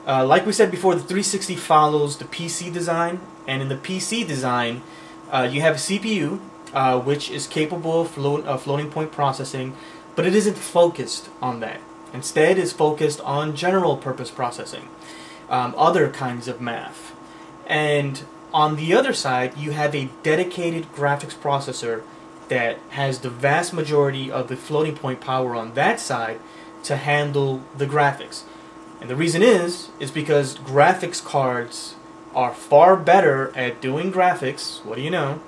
Like we said before, the 360 follows the PC design, and in the PC design, you have a CPU, which is capable of floating point processing, but it isn't focused on that. Instead, it's focused on general purpose processing, other kinds of math. And on the other side, you have a dedicated graphics processor that has the vast majority of the floating point power on that side to handle the graphics. And the reason is because graphics cards are far better at doing graphics, what do you know,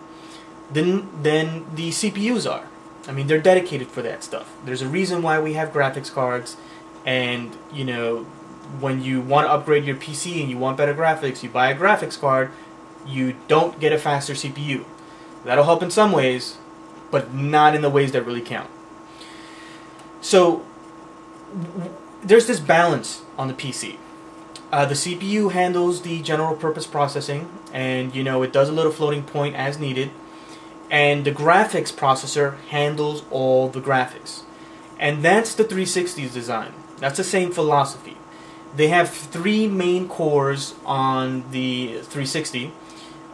than the CPUs are. I mean, they're dedicated for that stuff. There's a reason why we have graphics cards, and you know, when you want to upgrade your PC and you want better graphics, you buy a graphics card, you don't get a faster CPU. That'll help in some ways, but not in the ways that really count. So there's this balance on the PC. The CPU handles the general purpose processing, and you know, it does a little floating point as needed, and the graphics processor handles all the graphics. And that's the 360's design. That's the same philosophy. They have 3 main cores on the 360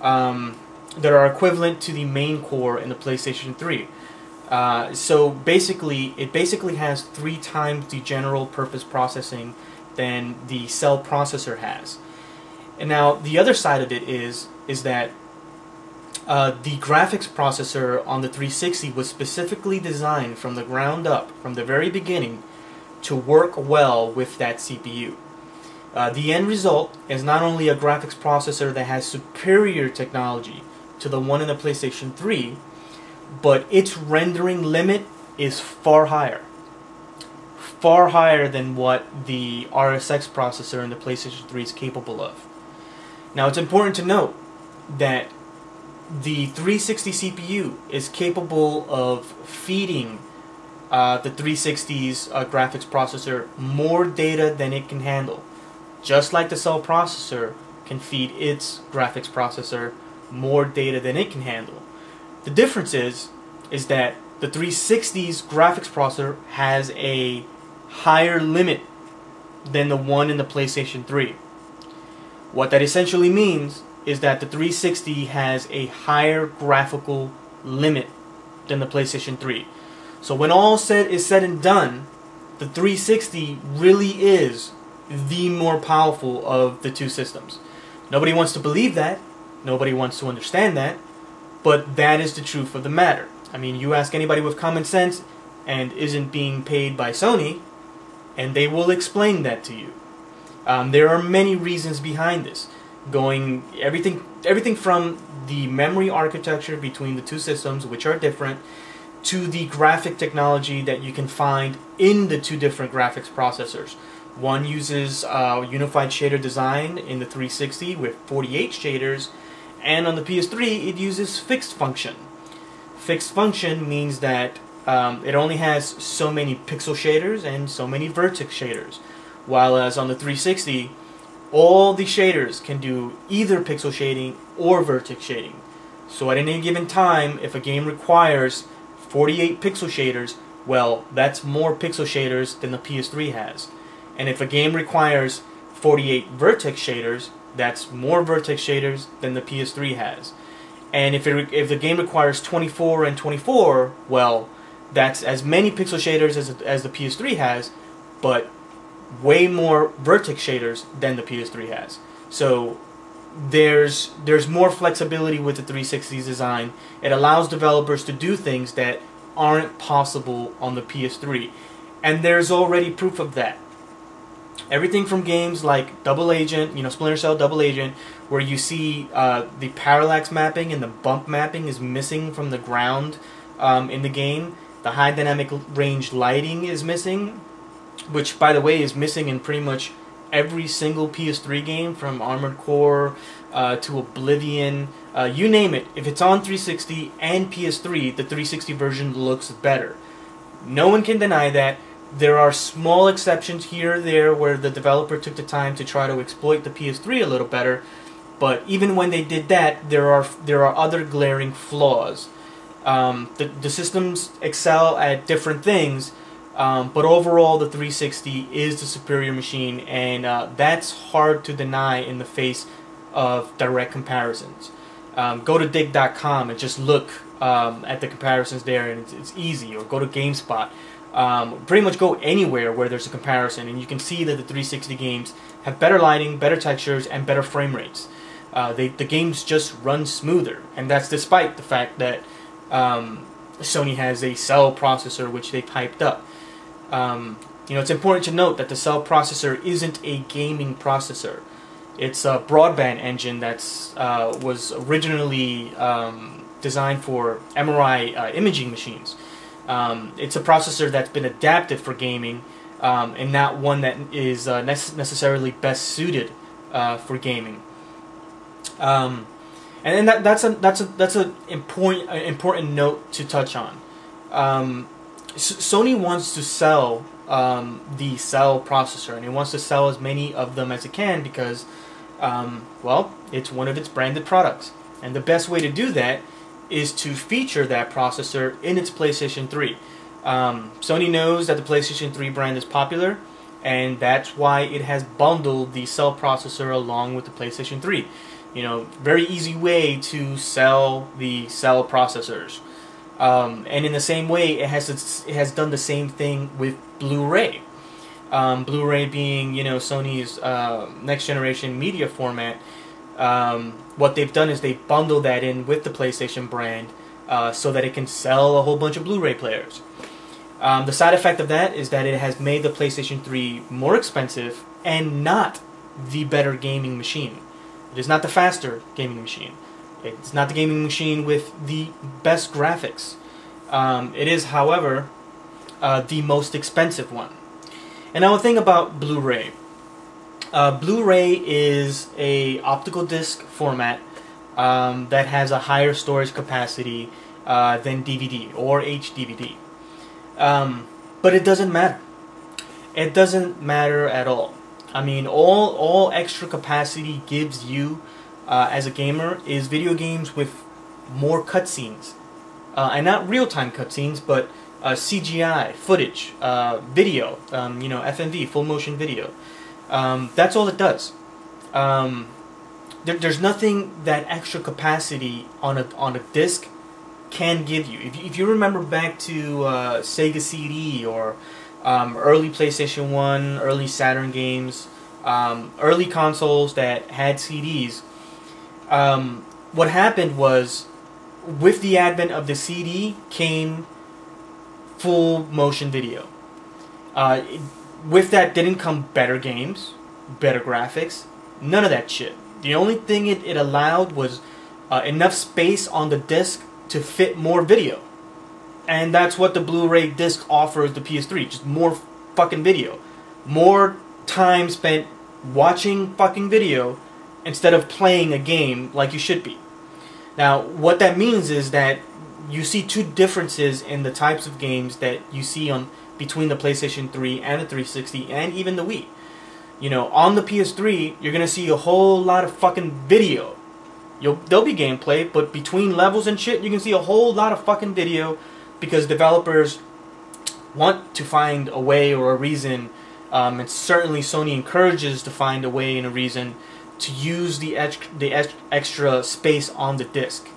that are equivalent to the main core in the PlayStation 3. So basically, it has 3 times the general purpose processing than the cell processor has. And now the other side of it is that the graphics processor on the 360 was specifically designed from the ground up, from the very beginning, to work well with that CPU. The end result is not only a graphics processor that has superior technology to the one in the PlayStation 3, but its rendering limit is far higher. Far higher than what the RSX processor in the PlayStation 3 is capable of. Now, it's important to note that the 360 CPU is capable of feeding the 360's graphics processor more data than it can handle, just like the cell processor can feed its graphics processor more data than it can handle. The difference is that the 360's graphics processor has a higher limit than the one in the PlayStation 3. What that essentially means is that the 360 has a higher graphical limit than the PlayStation 3. So when all is said and done, the 360 really is the more powerful of the two systems. Nobody wants to believe that, nobody wants to understand that, but that is the truth of the matter. I mean, you ask anybody with common sense and isn't being paid by Sony, and they will explain that to you. There are many reasons behind this, going everything from the memory architecture between the two systems, which are different, to the graphic technology that you can find in the two different graphics processors. One uses unified shader design in the 360 with 48 shaders, and on the PS3 it uses fixed function. Fixed function means that it only has so many pixel shaders and so many vertex shaders, while as on the 360 all the shaders can do either pixel shading or vertex shading. So at any given time, if a game requires 48 pixel shaders, well, that's more pixel shaders than the PS3 has. And if a game requires 48 vertex shaders, that's more vertex shaders than the PS3 has. And if the game requires 24 and 24, well, that's as many pixel shaders as the PS3 has, but way more vertex shaders than the PS3 has. So there's more flexibility with the 360's design. It allows developers to do things that aren't possible on the PS3, and there's already proof of that. Everything from games like Double Agent, Splinter Cell Double Agent, where you see the parallax mapping and the bump mapping is missing from the ground in the game. The high dynamic range lighting is missing, which, by the way, is missing in pretty much every single PS3 game, from Armored Core to Oblivion, you name it. If it's on 360 and PS3, the 360 version looks better. No one can deny that. There are small exceptions here or there where the developer took the time to try to exploit the PS3 a little better, but even when they did that, there are other glaring flaws. The systems excel at different things, But overall, the 360 is the superior machine, and that's hard to deny in the face of direct comparisons. Go to dig.com and just look at the comparisons there, and it's easy. Or go to GameSpot. Pretty much go anywhere where there's a comparison, and you can see that the 360 games have better lighting, better textures, and better frame rates. The games just run smoother, and that's despite the fact that Sony has a cell processor which they've hyped up. It's important to note that the cell processor isn't a gaming processor. It's a broadband engine that's was originally designed for MRI imaging machines. It's a processor that's been adapted for gaming, and not one that is necessarily best suited for gaming. And that's an important note to touch on. Sony wants to sell the cell processor, and it wants to sell as many of them as it can because, well, it's one of its branded products. And the best way to do that is to feature that processor in its PlayStation 3. Sony knows that the PlayStation 3 brand is popular, and that's why it has bundled the cell processor along with the PlayStation 3. Very easy way to sell the cell processors. And in the same way, it has done the same thing with Blu-ray. Blu-ray being Sony's next generation media format. What they've done is they bundle that in with the PlayStation brand so that it can sell a whole bunch of Blu-ray players. The side effect of that is that it has made the PlayStation 3 more expensive and not the better gaming machine. It is not the faster gaming machine. It's not the gaming machine with the best graphics. It is, however, the most expensive one. And now, the thing about Blu-ray. Blu-ray is a optical disc format that has a higher storage capacity than DVD or HDVD. But it doesn't matter. It doesn't matter at all. I mean, all extra capacity gives you as a gamer is video games with more cutscenes, and not real-time cutscenes, but CGI footage, video, FMV, full motion video. That's all it does. There's nothing that extra capacity on a disc can give you. If you remember back to Sega CD or early PlayStation 1, early Saturn games, early consoles that had CDs, what happened was, with the advent of the CD came full motion video. With that didn't come better games, better graphics, none of that shit. The only thing it allowed was enough space on the disc to fit more video. And that's what the Blu-ray disc offers the PS3, just more fucking video. More time spent watching fucking video instead of playing a game like you should be. Now, what that means is that you see two differences in the types of games that you see between the PlayStation 3 and the 360 and even the Wii. On the PS3, you're gonna see a whole lot of fucking video. There'll be gameplay, but between levels and shit, you can see a whole lot of fucking video because developers want to find a way or a reason, and certainly Sony encourages to find a way and a reason to use the extra space on the disc.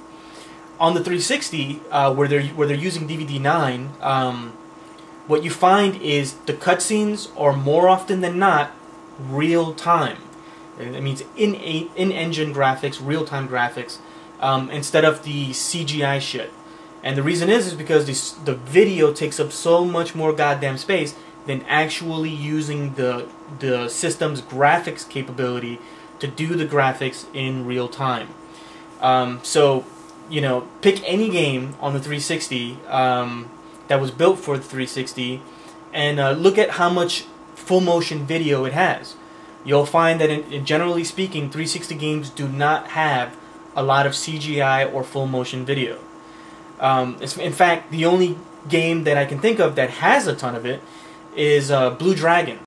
On the 360, where they're using DVD9, what you find is the cutscenes are more often than not real time. It means in-engine graphics, real-time graphics, instead of the CGI shit. And the reason is because the video takes up so much more goddamn space than actually using the system's graphics capability to do the graphics in real time. So, pick any game on the 360 that was built for the 360 and look at how much full motion video it has. You'll find that, generally speaking, 360 games do not have a lot of CGI or full motion video. In fact, the only game that I can think of that has a ton of it is Blue Dragon.